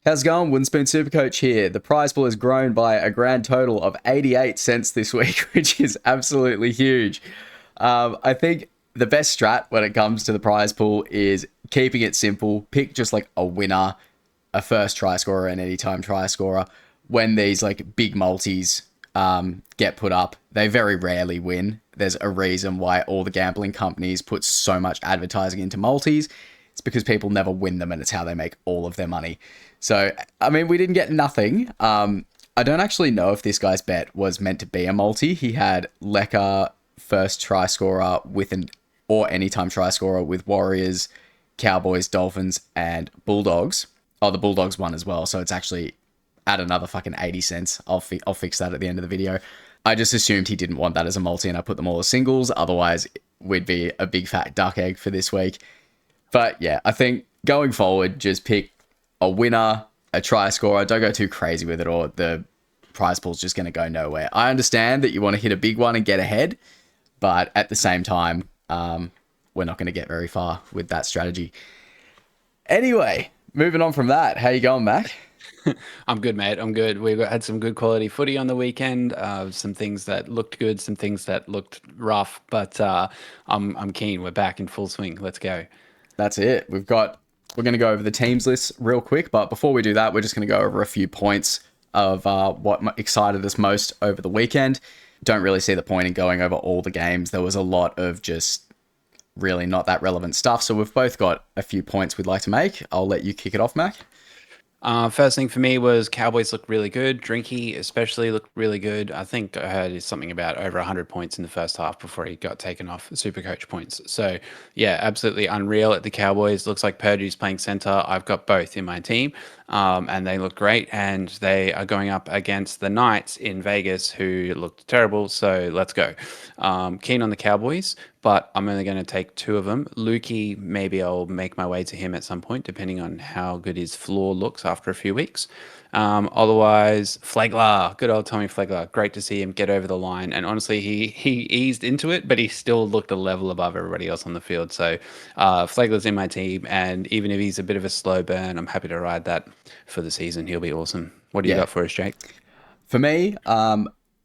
How's it going? Wooden Spoon Supercoach here. The prize pool has grown by a grand total of 88 cents this week, which is absolutely huge. I think the best strat when it comes to the prize pool is keeping it simple. Pick just like a winner, a first try scorer, and anytime try scorer. When these like big multis get put up, they very rarely win. There's a reason why all the gambling companies put so much advertising into multis. It's because people never win them, and it's how they make all of their money. So, I mean, we didn't get nothing. I don't actually know if this guy's bet was meant to be a multi. He had Lecker first try scorer with or anytime try scorer with Warriors, Cowboys, Dolphins, and Bulldogs. Oh, the Bulldogs won as well. So it's actually at another fucking 80 cents. I'll fix that at the end of the video. I just assumed he didn't want that as a multi, and I put them all as singles. Otherwise, we'd be a big fat duck egg for this week. But yeah, I think going forward, just pick a winner, a try scorer. Don't go too crazy with it, or the prize pool's just going to go nowhere. I understand that you want to hit a big one and get ahead, but at the same time, we're not going to get very far with that strategy. Anyway, moving on from that, how you going, Mac? I'm good, mate. I'm good. We had some good quality footy on the weekend. Some things that looked good, some things that looked rough, but I'm keen. We're back in full swing. Let's go. That's it. We're going to go over the teams list real quick, but before we do that, we're just going to go over a few points of what excited us most over the weekend. Don't really see the point in going over all the games. There was a lot of just really not that relevant stuff, so we've both got a few points we'd like to make. I'll let you kick it off, Mac. First thing for me was Cowboys looked really good. Drinky especially looked really good. I think I heard something about over 100 points in the first half before he got taken off Supercoach points. So yeah, absolutely unreal at the Cowboys. Looks like Purdue's playing center. I've got both in my team, and they look great. And they are going up against the Knights in Vegas, who looked terrible. So let's go. Keen on the Cowboys, but I'm only going to take two of them. Lukey, maybe I'll make my way to him at some point, depending on how good his floor looks after a few weeks. Otherwise, Flegler, good old Tommy Flegler. Great to see him get over the line. And honestly, he eased into it, but he still looked a level above everybody else on the field. So Flegler's in my team, and even if he's a bit of a slow burn, I'm happy to ride that for the season. He'll be awesome. What do you got for us, Jake? For me,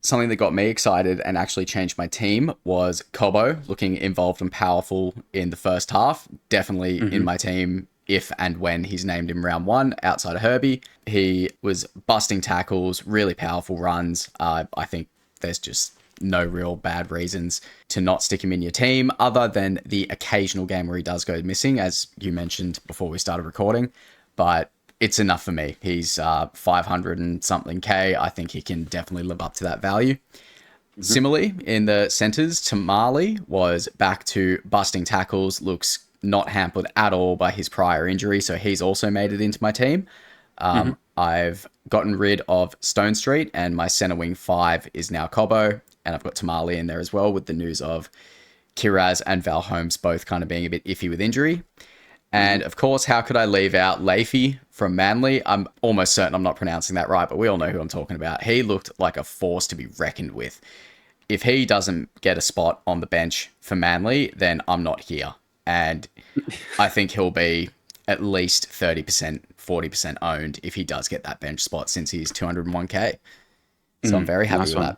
something that got me excited and actually changed my team was Cobo looking involved and powerful in the first half. Definitely in my team if and when he's named in round one outside of Herbie. He was busting tackles, really powerful runs. I think there's just no real bad reasons to not stick him in your team other than the occasional game where he does go missing, as you mentioned before we started recording. But it's enough for me. He's 500 and something K. I think he can definitely live up to that value. Similarly, in the centers, Tamale was back to busting tackles, looks not hampered at all by his prior injury, so he's also made it into my team. I've gotten rid of Stone Street, and my center wing 5 is now Cobo, and I've got Tamale in there as well, with the news of Kiraz and Val Holmes both kind of being a bit iffy with injury. And of course, how could I leave out Leafy from Manly? I'm almost certain I'm not pronouncing that right, but we all know who I'm talking about. He looked like a force to be reckoned with. If he doesn't get a spot on the bench for Manly, then I'm not here. And I think he'll be at least 30%, 40% owned if he does get that bench spot, since he's 201k. So I'm very happy with that.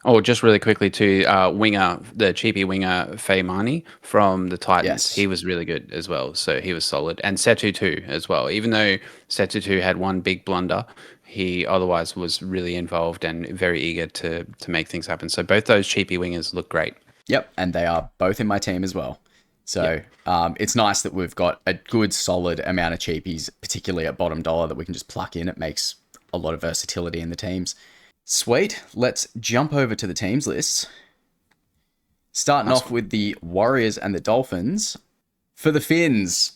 Oh, just really quickly too, winger, the cheapy winger, Feimani from the Titans. Yes. He was really good as well. So he was solid. And Setu too as well. Even though Setu had one big blunder, he otherwise was really involved and very eager to make things happen. So both those cheapy wingers look great. Yep, and they are both in my team as well. So it's nice that we've got a good, solid amount of cheapies, particularly at bottom dollar, that we can just pluck in. It makes a lot of versatility in the teams. Sweet. Let's jump over to the teams lists. Starting off with the Warriors and the Dolphins. For the Finns,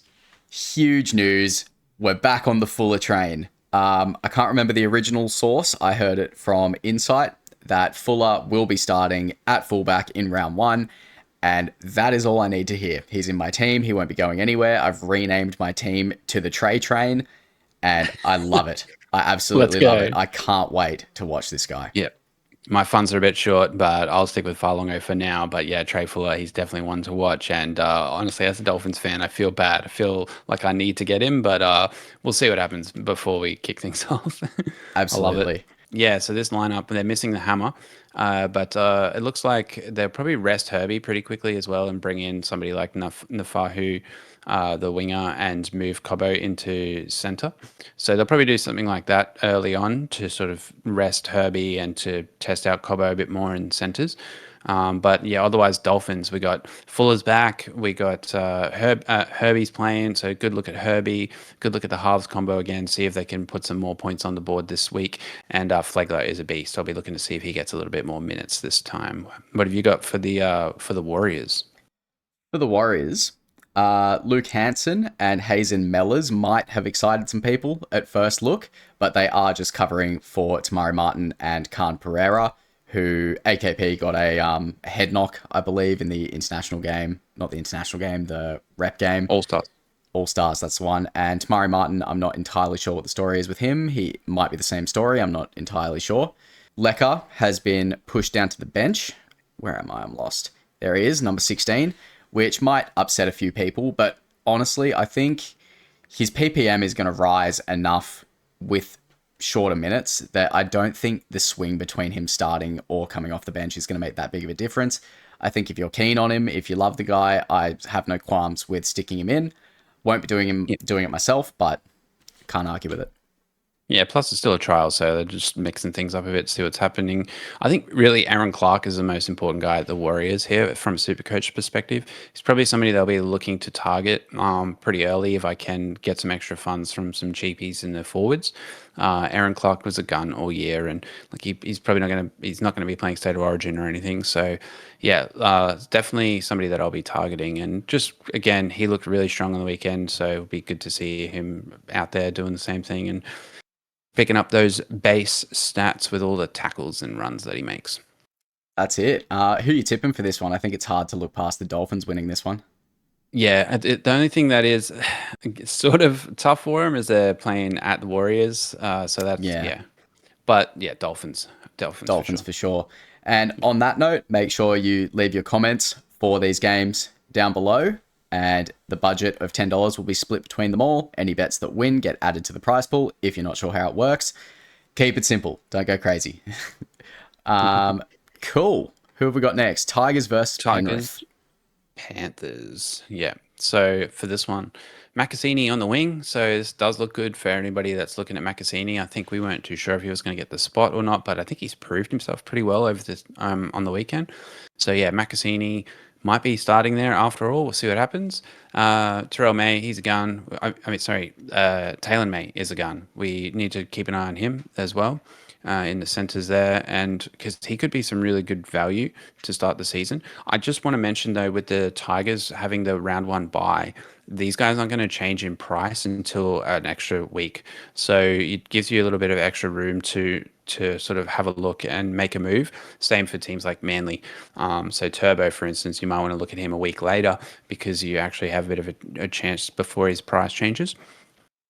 huge news. We're back on the Fuller train. I can't remember the original source. I heard it from Insight that Fuller will be starting at fullback in round one. And that is all I need to hear. He's in my team. He won't be going anywhere. I've renamed my team to the TRAI train, and I love it. I absolutely love it. I can't wait to watch this guy. Yeah. My funds are a bit short, but I'll stick with Farlongo for now. But yeah, Trey Fuller, he's definitely one to watch. And honestly, as a Dolphins fan, I feel bad. I feel like I need to get him, but we'll see what happens before we kick things off. I love it. Absolutely. Yeah, so this lineup, they're missing the hammer, but it looks like they'll probably rest Herbie pretty quickly as well and bring in somebody like Nafahu, the winger, and move Cobo into centre. So they'll probably do something like that early on to sort of rest Herbie and to test out Cobo a bit more in centres. But yeah, otherwise Dolphins. We got Fuller's back. We got Herbie's playing. So good look at Herbie. Good look at the halves combo again. See if they can put some more points on the board this week. And Flegler is a beast. I'll be looking to see if he gets a little bit more minutes this time. What have you got for the Warriors? For the Warriors, Luke Hanson and Hazen Mellors might have excited some people at first look, but they are just covering for Tamari Martin and Khan Pereira, who AKP got a head knock, I believe, in the international game. Not the international game, the rep game. All stars. All Stars, that's the one. And Tamari Martin, I'm not entirely sure what the story is with him. He might be the same story, I'm not entirely sure. Lecker has been pushed down to the bench. Where am I? I'm lost. There he is, number 16, which might upset a few people, but honestly, I think his PPM is going to rise enough with shorter minutes that I don't think the swing between him starting or coming off the bench is going to make that big of a difference. I think if you're keen on him, if you love the guy, I have no qualms with sticking him in. Won't be doing it myself, but can't argue with it. Yeah, plus it's still a trial, so they're just mixing things up a bit, see what's happening. I think really Aaron Clark is the most important guy at the Warriors here from a super coach perspective. He's probably somebody they'll be looking to target pretty early if I can get some extra funds from some cheapies in the forwards. Aaron Clark was a gun all year, and like he's probably not gonna be playing State of Origin or anything. So yeah, definitely somebody that I'll be targeting. And just again, he looked really strong on the weekend, so it'll be good to see him out there doing the same thing and picking up those base stats with all the tackles and runs that he makes. That's it. Who are you tipping for this one? I think it's hard to look past the Dolphins winning this one. Yeah, the only thing that is sort of tough for him is they're playing at the Warriors. So that's, Yeah, yeah. But yeah, Dolphins. Dolphins for Dolphins sure. for sure. And on that note, make sure you leave your comments for these games down below. And the budget of $10 will be split between them all. Any bets that win get added to the prize pool if you're not sure how it works. Keep it simple. Don't go crazy. Cool. Who have we got next? Tigers versus Penrith. Tigers, Panthers. Yeah. So for this one, Macassini on the wing. So this does look good for anybody that's looking at Macassini. I think we weren't too sure if he was going to get the spot or not, but I think he's proved himself pretty well over this on the weekend. So yeah, Macassini might be starting there after all. We'll see what happens. Terrell May, he's a gun. Taylor May is a gun. We need to keep an eye on him as well. In the centres there, and because he could be some really good value to start the season. I just want to mention though, with the Tigers having the round one bye, these guys aren't going to change in price until an extra week, so it gives you a little bit of extra room to sort of have a look and make a move. Same for teams like Manly. So Turbo, for instance, you might want to look at him a week later because you actually have a bit of a chance before his price changes.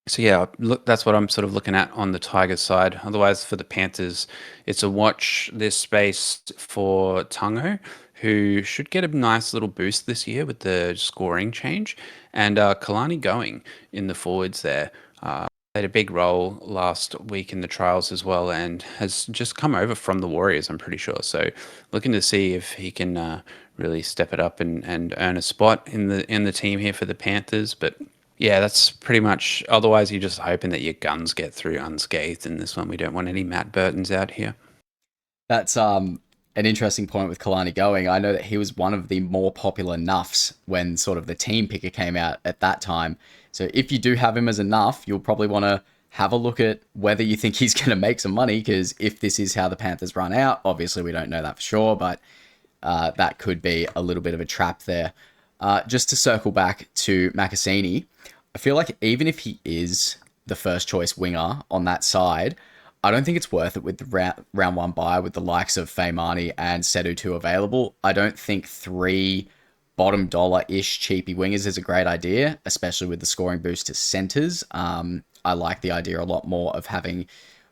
So yeah, look, that's what I'm sort of looking at on the Tigers side. Otherwise, for the Panthers, it's a watch this space for Tungo, who should get a nice little boost this year with the scoring change, and Kalani going in the forwards there. Played a big role last week in the trials as well, and has just come over from the Warriors, I'm pretty sure. So looking to see if he can really step it up and earn a spot in the team here for the Panthers, but. Yeah, that's pretty much. Otherwise, you're just hoping that your guns get through unscathed in this one. We don't want any Matt Burtons out here. That's an interesting point with Kalani going. I know that he was one of the more popular nuffs when sort of the team picker came out at that time. So if you do have him as a nuff, you'll probably want to have a look at whether you think he's going to make some money, because if this is how the Panthers run out, obviously we don't know that for sure, but that could be a little bit of a trap there. Just to circle back to Macassini, I feel like even if he is the first choice winger on that side, I don't think it's worth it with the round one bye with the likes of Feimani and Sedu 2 available. I don't think 3 bottom dollar-ish cheapy wingers is a great idea, especially with the scoring boost to centres. I like the idea a lot more of having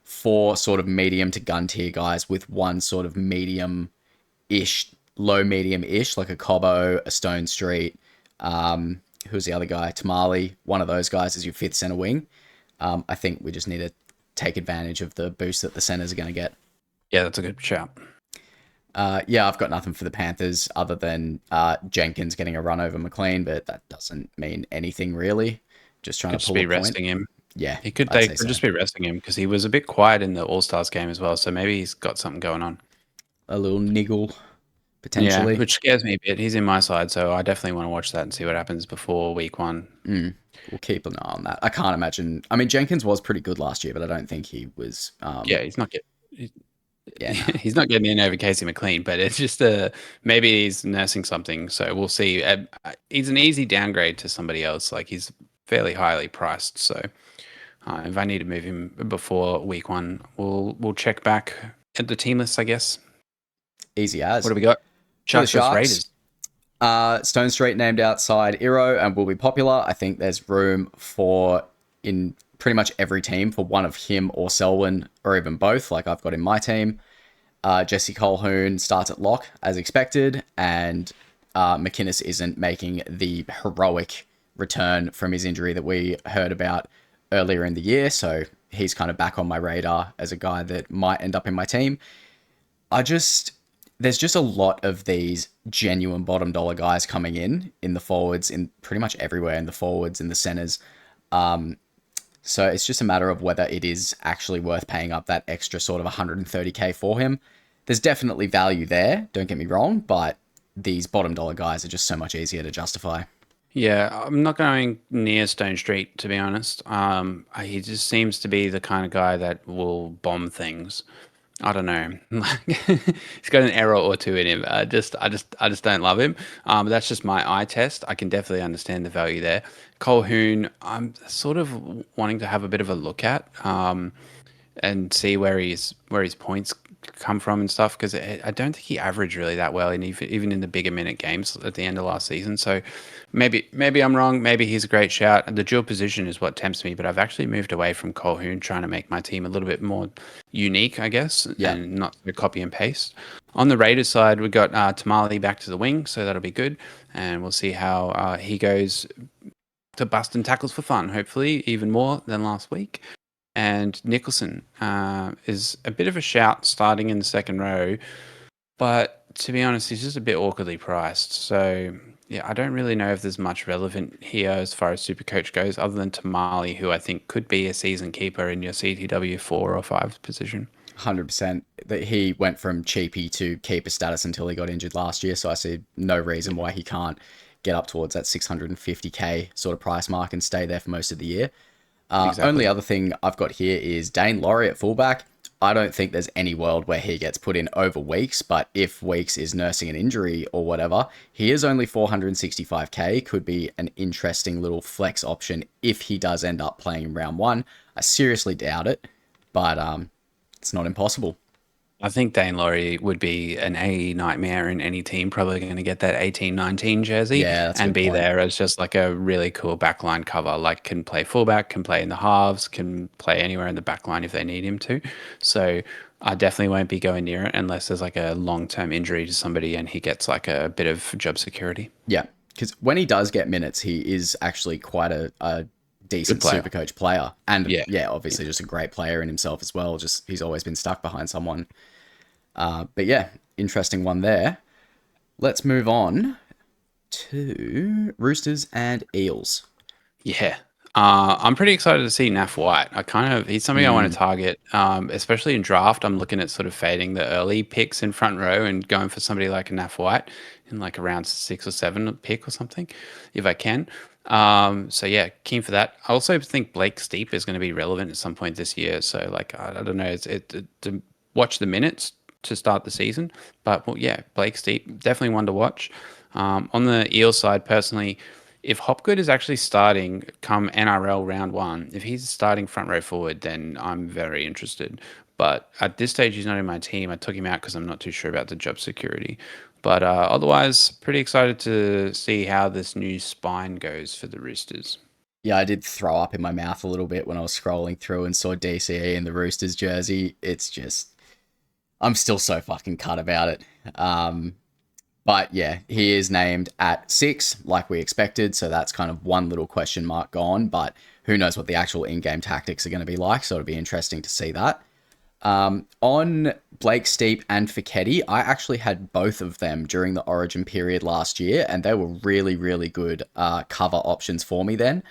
four sort of medium to gun tier guys with one sort of medium-ish, low medium-ish, like a Cobbo, a Stone Street. Who's the other guy? Tamale. One of those guys is your fifth center wing. I think we just need to take advantage of the boost that the centers are going to get. Yeah, that's a good shout. Yeah, I've got nothing for the Panthers other than Jenkins getting a run over McLean, but that doesn't mean anything really. Just trying to pull a point. Resting him. Yeah, they could just be resting him because he was a bit quiet in the All-Stars game as well. So maybe he's got something going on. A little niggle, potentially. Yeah, which scares me a bit. He's in my side, so I definitely want to watch that and see what happens before week 1. We'll keep an eye on that. I can't imagine. I mean, Jenkins was pretty good last year, but I don't think he was. Yeah, he's not getting. He's not getting in over Casey McLean, but it's just maybe he's nursing something. So we'll see. He's an easy downgrade to somebody else. Like he's fairly highly priced. So if I need to move him before week 1, we'll check back at the team list, I guess. Easy as. What do we got? Sharks Raiders. Stone Street named outside Iro and will be popular. I think there's room for in pretty much every team for one of him or Selwyn or even both, like I've got in my team. Jesse Colquhoun starts at lock as expected, and McInnes isn't making the heroic return from his injury that we heard about earlier in the year, so he's kind of back on my radar as a guy that might end up in my team. There's just a lot of these genuine bottom dollar guys coming in the forwards, in pretty much everywhere, in the forwards, in the centers. So it's just a matter of whether it is actually worth paying up that extra sort of 130k for him. There's definitely value there, don't get me wrong, but these bottom dollar guys are just so much easier to justify. Yeah, I'm not going near Stone Street, to be honest. He just seems to be the kind of guy that will bomb things. I don't know. He's got an error or two in him. I just don't love him. But that's just my eye test. I can definitely understand the value there. Colquhoun, I'm sort of wanting to have a bit of a look at and see where his points come from and stuff, because I don't think he averaged really that well, and even in the bigger minute games at the end of last season. So maybe I'm wrong. Maybe he's a great shout. The dual position is what tempts me, but I've actually moved away from Colquhoun, trying to make my team a little bit more unique, I guess, and not copy and paste. On the Raiders side, we got Tamale back to the wing, so that'll be good, and we'll see how he goes to busting tackles for fun, hopefully even more than last week. And Nicholson is a bit of a shout starting in the second row, but to be honest, he's just a bit awkwardly priced. So yeah, I don't really know if there's much relevant here as far as SuperCoach goes, other than Tamale, who I think could be a season keeper in your CTW 4 or 5 position. 100%. That he went from cheapy to keeper status until he got injured last year, so I see no reason why he can't get up towards that 650k sort of price mark and stay there for most of the year. Exactly. Only other thing I've got here is Dane Laurie at fullback. I don't think there's any world where he gets put in over Weeks, but if Weeks is nursing an injury or whatever, he is only 465k, could be an interesting little flex option if he does end up playing in round 1. I seriously doubt it, but it's not impossible. I think Dane Laurie would be an AE nightmare in any team, probably going to get that 18-19 jersey and be there as just like a really cool backline cover, like can play fullback, can play in the halves, can play anywhere in the backline if they need him to. So I definitely won't be going near it unless there's like a long-term injury to somebody and he gets like a bit of job security. Yeah, because when he does get minutes, he is actually quite a decent SuperCoach player. And obviously just a great player in himself as well. Just he's always been stuck behind someone. But yeah, interesting one there. Let's move on to Roosters and Eels. Yeah. I'm pretty excited to see Naf White. He's somebody I want to target, especially in draft. I'm looking at sort of fading the early picks in front row and going for somebody like a Naf White in like around 6 or 7 pick or something, if I can. So yeah, keen for that. I also think Blake Steep is going to be relevant at some point this year. So like, I don't know, to watch the minutes to start the season, but well, yeah, Blake Steep, definitely one to watch. On the Eel side, personally, if Hopgood is actually starting come NRL round 1, if he's starting front row forward, then I'm very interested. But at this stage, he's not in my team. I took him out because I'm not too sure about the job security. But otherwise, pretty excited to see how this new spine goes for the Roosters. Yeah, I did throw up in my mouth a little bit when I was scrolling through and saw DCE in the Roosters jersey. It's just, I'm still so fucking cut about it. But yeah, he is named at 6, like we expected. So that's kind of one little question mark gone. But who knows what the actual in-game tactics are going to be like. So it'll be interesting to see that. On Blake Steep and Fiketti, I actually had both of them during the Origin period last year, and they were really, really good cover options for me then.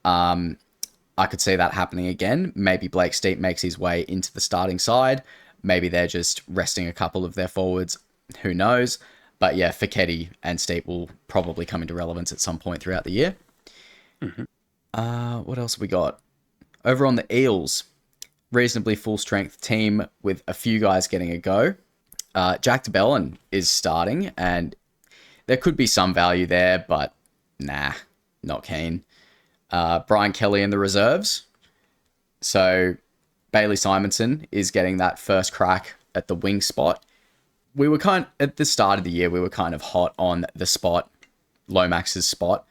I could see that happening again. Maybe Blake Steep makes his way into the starting side. Maybe they're just resting a couple of their forwards. Who knows? But yeah, Fiketti and Steep will probably come into relevance at some point throughout the year. What else have we got? Over on the Eels, reasonably full strength team with a few guys getting a go. Jack DeBellin is starting, and there could be some value there, but nah, not keen. Brian Kelly in the reserves. So Bailey Simonson is getting that first crack at the wing spot. We were at the start of the year, we were kind of hot on the spot, Lomax's spot.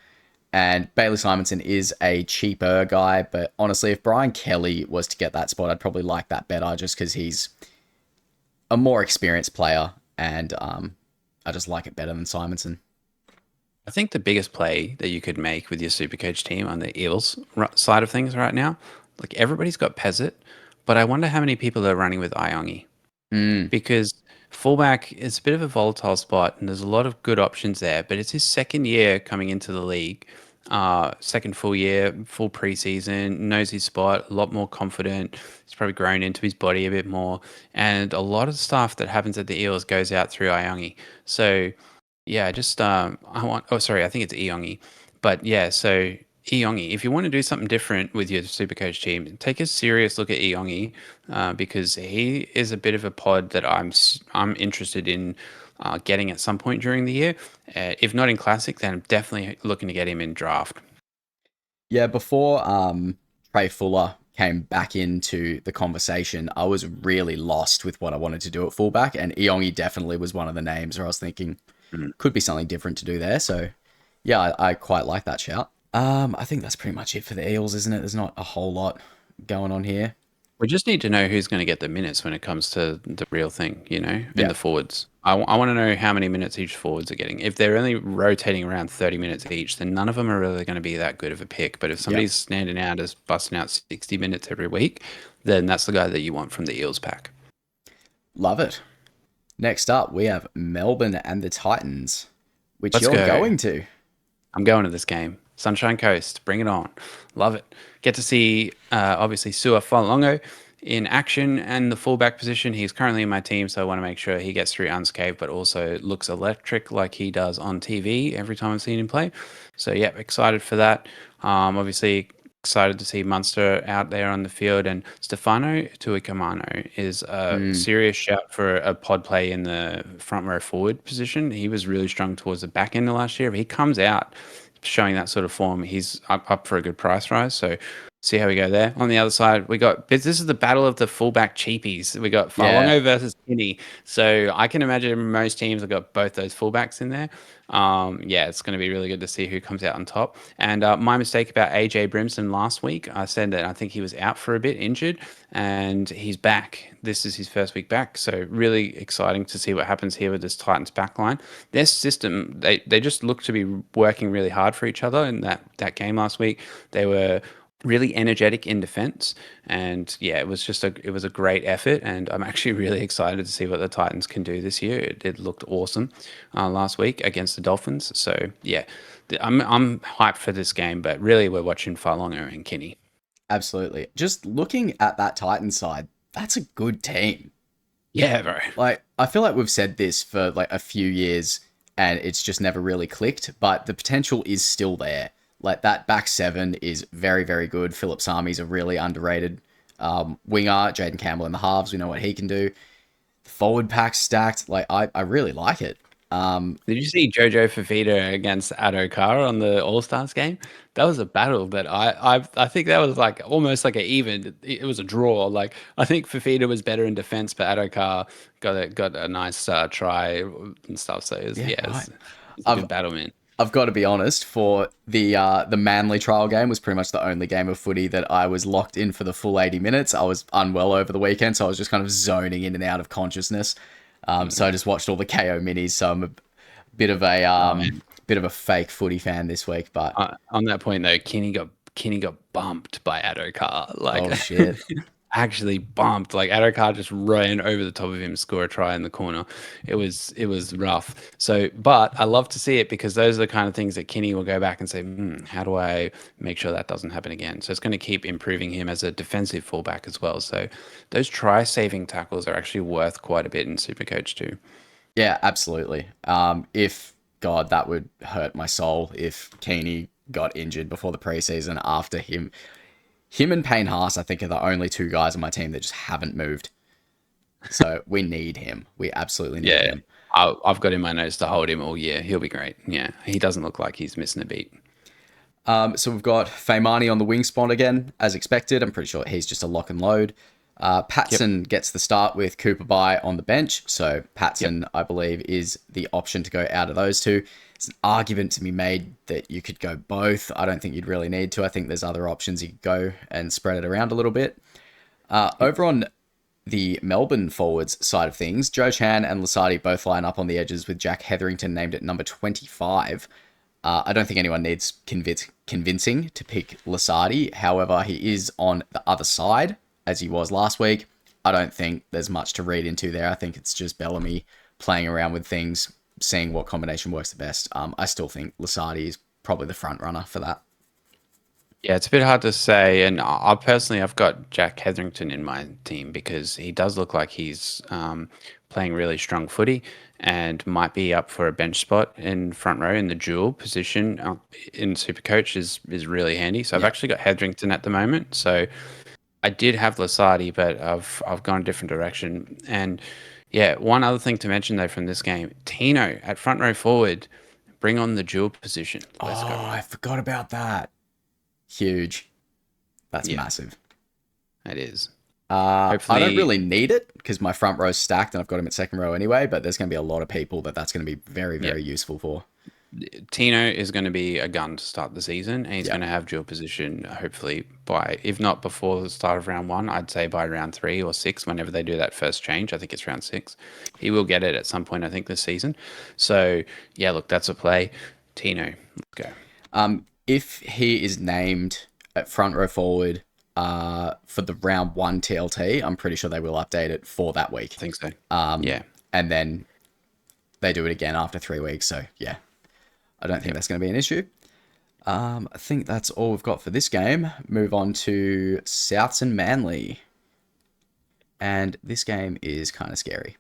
And Bailey Simonson is a cheaper guy, but honestly, if Brian Kelly was to get that spot, I'd probably like that better just because he's a more experienced player, and I just like it better than Simonson. I think the biggest play that you could make with your Supercoach team on the Eels side of things right now, like everybody's got Pezzett, but I wonder how many people are running with Iongi. Because fullback is a bit of a volatile spot and there's a lot of good options there, but it's his second year coming into the league, second full year, full preseason, knows his spot, a lot more confident. He's probably grown into his body a bit more. And a lot of stuff that happens at the Eels goes out through Iongi. So yeah, just I think it's Iongi. But yeah, so Iongi, if you want to do something different with your Supercoach team, take a serious look at Iongi because he is a bit of a pod that I'm interested in getting at some point during the year. If not in Classic, then I'm definitely looking to get him in draft. Yeah, before Trey Fuller came back into the conversation, I was really lost with what I wanted to do at fullback, and Iongi definitely was one of the names where I was thinking could be something different to do there. So yeah, I quite like that shout. I think that's pretty much it for the Eels, isn't it? There's not a whole lot going on here. We just need to know who's going to get the minutes when it comes to the real thing, in Yeah. the forwards. I want to know how many minutes each forwards are getting. If they're only rotating around 30 minutes each, then none of them are really going to be that good of a pick. But if somebody's standing out as busting out 60 minutes every week, then that's the guy that you want from the Eels pack. Love it. Next up, we have Melbourne and the Titans, which Let's you're go. going to. I'm going to this game. Sunshine Coast, bring it on. Love it. Get to see, obviously, Sua Falongo in action and the fullback position. He's currently in my team, so I want to make sure he gets through unscathed, but also looks electric like he does on TV every time I've seen him play. So, yeah, excited for that. Obviously, excited to see Munster out there on the field, and Stefano Tuikamano is a serious shout for a pod play in the front row forward position. He was really strong towards the back end of last year, but he comes out showing that sort of form. He's up for a good price rise, so see how we go there. On the other side, this is the battle of the fullback cheapies. We got Falongo versus Kinney. So I can imagine most teams have got both those fullbacks in there. Yeah, it's going to be really good to see who comes out on top. And my mistake about AJ Brimson last week, I said that I think he was out for a bit, injured, and he's back. This is his first week back, so really exciting to see what happens here with this Titans backline. Their system, they just look to be working really hard for each other in that game last week. They were really energetic in defense, and yeah, it was a great effort, and I'm actually really excited to see what the Titans can do this year. It looked awesome last week against the Dolphins, so yeah, I'm hyped for this game, but really we're watching Falongo and Kinney. Absolutely. Just looking at that Titans side, that's a good team. Yeah, bro. Like, I feel like we've said this for like a few years and it's just never really clicked, but the potential is still there. Like, that back seven is very, very good. Philip Sami's a really underrated winger. Jaden Campbell in the halves, we know what he can do. The forward pack stacked. Like, I really like it. Did you see Jojo Fafita against Adokar on the All Stars game? That was a battle that I think that was like almost like an even. It was a draw. Like, I think Fafita was better in defense, but Adokar got a nice try and stuff. So it was, it's a good battle, man. I've got to be honest, for the Manly trial game was pretty much the only game of footy that I was locked in for the full 80 minutes. I was unwell over the weekend, so I was just kind of zoning in and out of consciousness. So I just watched all the KO minis. So I'm a bit of a fake footy fan this week. But On that point though, Kenny got bumped by Adokar. Like, oh shit. actually bumped. Like Adokar just ran over the top of him, score a try in the corner. It was rough. So, but I love to see it because those are the kind of things that Kenny will go back and say, how do I make sure that doesn't happen again? So it's going to keep improving him as a defensive fullback as well. So those try saving tackles are actually worth quite a bit in Supercoach too. Yeah, absolutely. If God, that would hurt my soul if Keeney got injured before the preseason after him. Him and Payne Haas, I think, are the only two guys on my team that just haven't moved. So we need him. We absolutely need him. I've got in my notes to hold him all year. He'll be great. Yeah, he doesn't look like he's missing a beat. So we've got Faimani on the wing spot again, as expected. I'm pretty sure he's just a lock and load. Patson gets the start with Cooper Bye on the bench. So Patson, I believe, is the option to go out of those two. It's an argument to be made that you could go both. I don't think you'd really need to. I think there's other options you could go and spread it around a little bit. Over on the Melbourne forwards side of things, Joe Chan and Lasardi both line up on the edges with Jack Hetherington named at number 25. I don't think anyone needs convincing to pick Lasardi. However, he is on the other side, as he was last week. I don't think there's much to read into there. I think it's just Bellamy playing around with things, seeing what combination works the best. I still think Lasardi is probably the front runner for that. Yeah, it's a bit hard to say. And I've got Jack Hetherington in my team because he does look like he's playing really strong footy and might be up for a bench spot in front row in the dual position in Supercoach is really handy. So I've actually got Hetherington at the moment. So I did have Lasardi, but I've gone a different direction. And yeah, one other thing to mention though from this game, Tino at front row forward, bring on the dual position. Let's go. I forgot about that. Huge. That's massive. It is. I don't really need it because my front row's stacked and I've got him at second row anyway, but there's going to be a lot of people that's going to be very, very useful for. Tino is going to be a gun to start the season, and he's going to have dual position hopefully by, if not before the start of round 1, I'd say by round 3 or 6, whenever they do that first change. I think it's round 6. He will get it at some point, I think, this season. So, yeah, look, that's a play. Tino, let's go. If he is named at front row forward for the round 1 TLT, I'm pretty sure they will update it for that week. I think so. And then they do it again after 3 weeks. So, yeah. I don't think that's going to be an issue. I think that's all we've got for this game. Move on to Souths and Manly. And this game is kind of scary.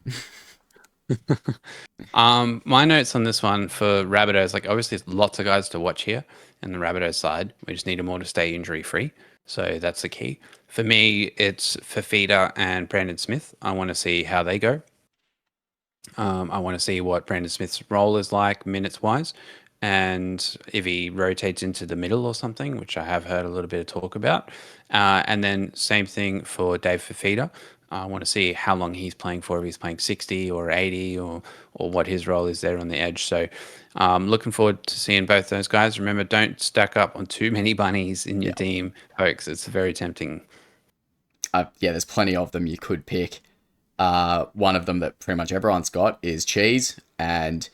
My notes on this one for Rabbitohs, like obviously there's lots of guys to watch here in the Rabbitohs side. We just need them all to stay injury free. So that's the key. For me, it's Fafita and Brandon Smith. I want to see how they go. I want to see what Brandon Smith's role is like minutes wise. And if he rotates into the middle or something, which I have heard a little bit of talk about. And then same thing for Dave Fafita. I want to see how long he's playing for, if he's playing 60 or 80 or what his role is there on the edge. So looking forward to seeing both those guys. Remember, don't stack up on too many bunnies in your team, folks. It's very tempting. There's plenty of them you could pick. One of them that pretty much everyone's got is Cheese, and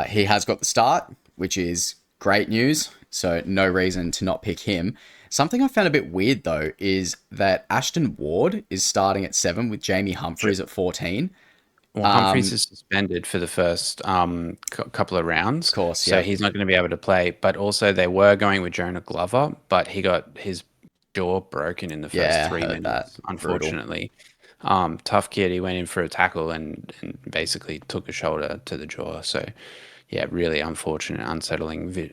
he has got the start, which is great news. So no reason to not pick him. Something I found a bit weird, though, is that Ashton Ward is starting at 7 with Jamie Humphries at 14. Well, Humphries is suspended for the first couple of rounds. Of course, so he's not going to be able to play. But also they were going with Jonah Glover, but he got his jaw broken in the first 3 minutes, unfortunately. Tough kid. He went in for a tackle and basically took a shoulder to the jaw. So, yeah, really unfortunate, unsettling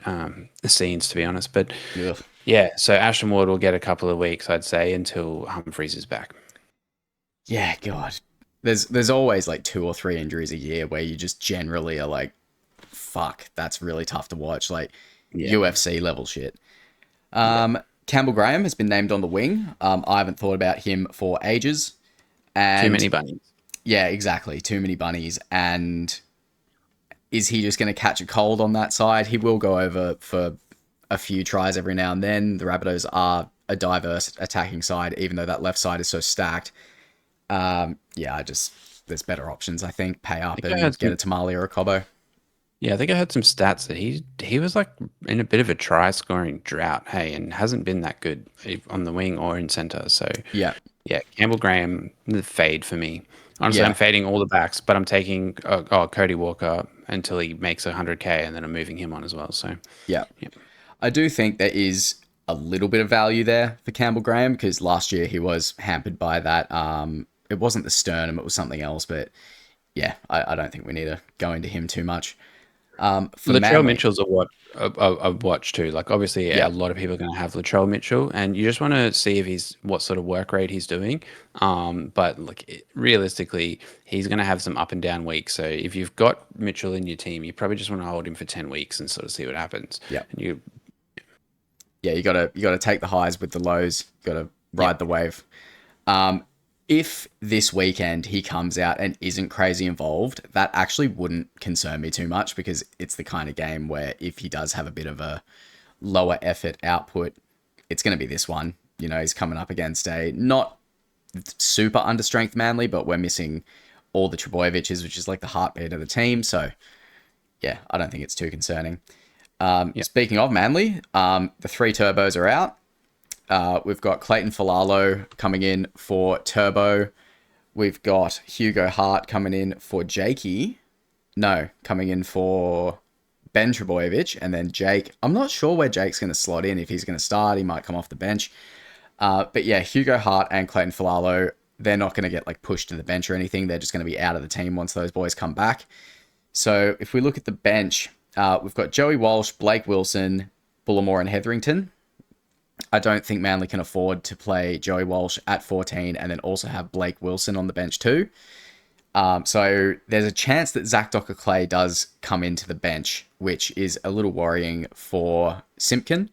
scenes, to be honest. But, yeah, so Ashton Ward will get a couple of weeks, I'd say, until Humphries is back. Yeah, God. There's always like 2 or 3 injuries a year where you just generally are like, fuck, that's really tough to watch. Like, UFC level shit. Campbell Graham has been named on the wing. I haven't thought about him for ages. And too many bunnies. Yeah, exactly. Too many bunnies. And is he just going to catch a cold on that side? He will go over for a few tries every now and then. The Rabbitohs are a diverse attacking side, even though that left side is so stacked. There's better options, I think. Pay up and get a Tamale or a Cobbo. Yeah, I think I heard some stats that he was like in a bit of a try scoring drought, hey, and hasn't been that good on the wing or in center. So Yeah. Campbell Graham, the fade for me. Honestly, Yeah. I'm fading all the backs, but I'm taking Cody Walker until he makes 100K, and then I'm moving him on as well. So Yeah. I do think there is a little bit of value there for Campbell Graham because last year he was hampered by that. It wasn't the sternum, it was something else. But yeah, I don't think we need to go into him too much. For Latrell Manly, Mitchell's a watch too. Like obviously, a lot of people are going to have Latrell Mitchell, and you just want to see if what sort of work rate he's doing. But like realistically, he's going to have some up and down weeks. So if you've got Mitchell in your team, you probably just want to hold him for 10 weeks and sort of see what happens. Yeah. And you gotta take the highs with the lows. Gotta ride the wave. If this weekend he comes out and isn't crazy involved, that actually wouldn't concern me too much because it's the kind of game where if he does have a bit of a lower effort output, it's going to be this one. You know, he's coming up against a not super understrength Manly, but we're missing all the Trebojeviches, which is like the heartbeat of the team. So, yeah, I don't think it's too concerning. Speaking of Manly, the 3 turbos are out. We've got Clayton Falalo coming in for Turbo. We've got Hugo Hart coming in for Jakey. No, coming in for Ben Trebojevic. And then Jake. I'm not sure where Jake's going to slot in. If he's going to start, he might come off the bench. But yeah, Hugo Hart and Clayton Falalo, they're not going to get like pushed to the bench or anything. They're just going to be out of the team once those boys come back. So if we look at the bench, we've got Joey Walsh, Blake Wilson, Bullimore and Hetherington. I don't think Manly can afford to play Joey Walsh at 14 and then also have Blake Wilson on the bench too. So there's a chance that Zach Docker-Clay does come into the bench, which is a little worrying for Simpkin.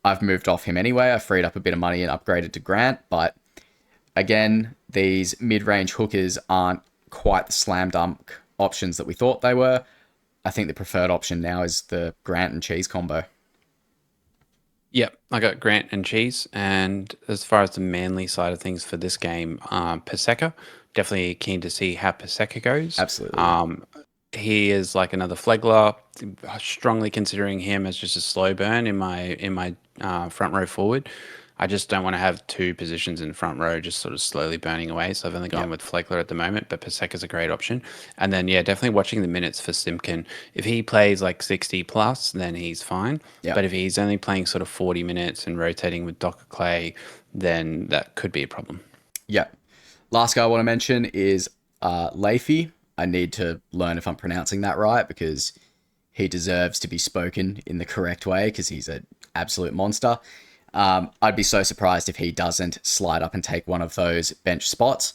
I've moved off him anyway. I freed up a bit of money and upgraded to Grant. But again, these mid-range hookers aren't quite the slam dunk options that we thought they were. I think the preferred option now is the Grant and Cheese combo. Yep, I got Grant and Cheese. And as far as the Manly side of things for this game, Paseka, definitely keen to see how Paseka goes. Absolutely. He is like another Flegler. Strongly considering him as just a slow burn in my front row forward. I just don't want to have 2 positions in front row just sort of slowly burning away. So I've only gone with Flegler at the moment, but Paseka's a great option. And then, definitely watching the minutes for Simpkin. If he plays like 60 plus, then he's fine. Yep. But if he's only playing sort of 40 minutes and rotating with Docker-Clay, then that could be a problem. Yeah. Last guy I want to mention is Leafy. I need to learn if I'm pronouncing that right because he deserves to be spoken in the correct way because he's an absolute monster. I'd be so surprised if he doesn't slide up and take one of those bench spots.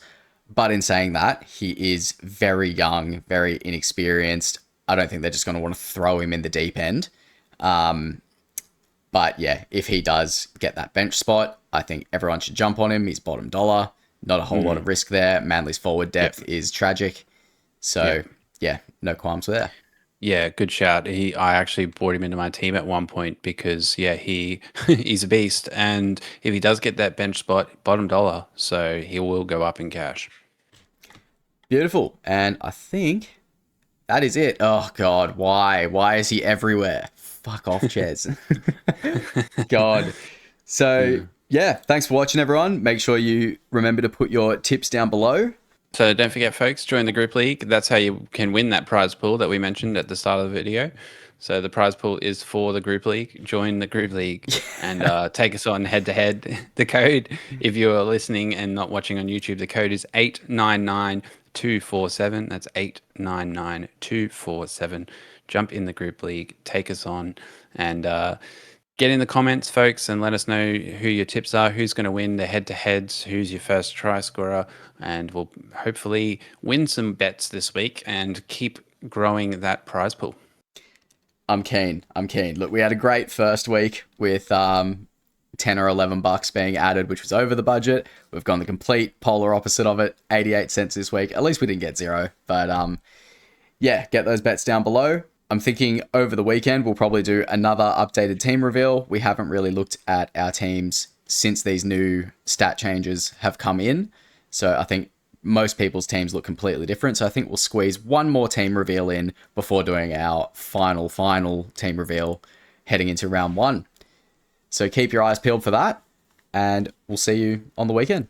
But in saying that, he is very young, very inexperienced. I don't think they're just going to want to throw him in the deep end. But yeah, if he does get that bench spot, I think everyone should jump on him. He's bottom dollar. Not a whole lot of risk there. Manly's forward depth is tragic. So yeah, no qualms there. Yeah, good shout. I actually brought him into my team at one point because he's a beast, and if he does get that bench spot, bottom dollar, so he will go up in cash. Beautiful, and I think that is it. Oh God, why is he everywhere? Fuck off, Ches. God. So yeah, thanks for watching, everyone. Make sure you remember to put your tips down below. So don't forget, folks, join the group league. That's how you can win that prize pool that we mentioned at the start of the video. So the prize pool is for the group league. Join the group league and take us on head-to-head. The code, if you're listening and not watching on YouTube, the code is 899247. That's 899247. Jump in the group league, take us on, and get in the comments, folks, and let us know who your tips are, who's going to win the head-to-heads, who's your first try scorer, and we'll hopefully win some bets this week and keep growing that prize pool. I'm keen. Look, we had a great first week with 10 or $11 being added, which was over the budget. We've gone the complete polar opposite of it, 88 cents this week. At least we didn't get 0, but yeah, get those bets down below. I'm thinking over the weekend, we'll probably do another updated team reveal. We haven't really looked at our teams since these new stat changes have come in. So I think most people's teams look completely different. So I think we'll squeeze one more team reveal in before doing our final team reveal heading into round 1. So keep your eyes peeled for that, and we'll see you on the weekend.